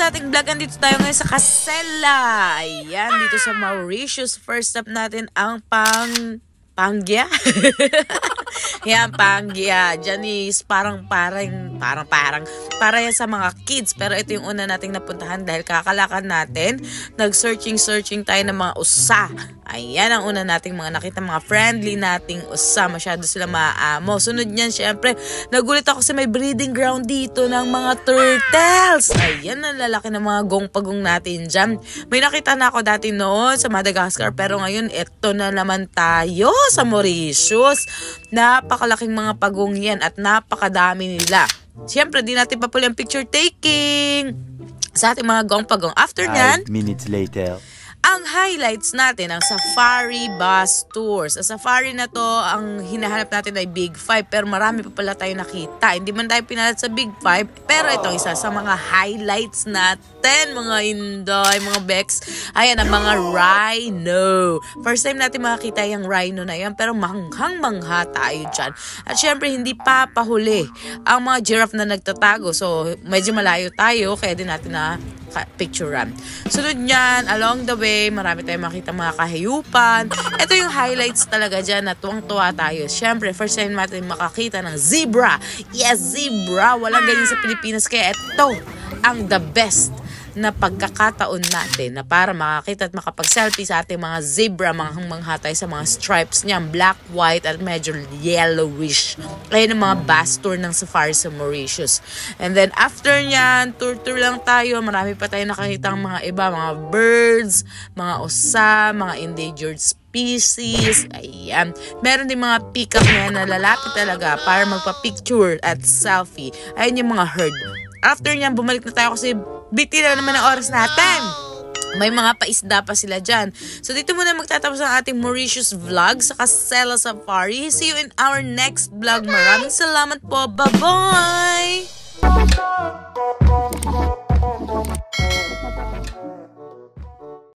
ating vlog, andito tayo ngayon sa Casella. Ayan, dito sa Mauritius. First stop natin ang Pangia. Yan, Pangia. Diyan is para yan sa mga kids. Pero ito yung una nating napuntahan dahil kakalakan natin. Nag-searching tayo ng mga usa. Ayan ang una nating mga nakita, mga friendly nating usa. Masyado sila maamo. Sunod niyan, syempre, nagulit ako kasi may breeding ground dito ng mga turtles. Ayan, ang lalaki ng mga gong-pagong natin dyan. May nakita na ako dati noon sa Madagascar, pero ngayon, eto na naman tayo sa Mauritius. Napakalaking mga pagong yan at napakadami nila. Siyempre, di natin papuli ang picture taking sa ating mga gong-pagong. After nyan, 5 minutes later. ang highlights natin, ang safari bus tours. Sa safari na to, ang hinahanap natin ay Big 5, pero marami pa pala tayo nakita. Hindi man tayo pinalat sa Big 5, pero ito isa sa mga highlights natin, mga indoy, mga Bex. Ayan, ang mga rhino. First time natin makakita yung rhino na yan, pero manghang-mangha tayo dyan. At syempre, hindi pa pahuli ang mga giraffe na nagtatago. So, medyo malayo tayo, kaya din natin na picturean. Sunod niyan, along the way, marami tayong makita mga kahayupan. Ito yung highlights talaga dyan na tuwang-tuwa tayo. Siyempre, first time natin makakita ng zebra. Yes, zebra! Walang ganyan sa Pilipinas. Kaya ito ang the best na pagkakataon natin na para makakita at makapag-selfie sa ating mga zebra, manghang-mangha tayo sa mga stripes niya, black, white, at medyo yellowish. Ayan ang mga bus tour ng safari sa Mauritius. And then after niyan, tour lang tayo. Marami pa tayo nakakita ng mga iba, mga birds, mga osa, mga endangered species. Ayan. Meron din mga peacock na lalapit talaga para magpa-picture at selfie. Ayan yung mga herd. After niyan, bumalik na tayo kasi biti na naman ang oras natin. May mga paisda pa sila dyan. So, dito muna magtatapos ang ating Mauritius vlog sa Casella Safari. See you in our next vlog. Maraming salamat po. Bye-bye!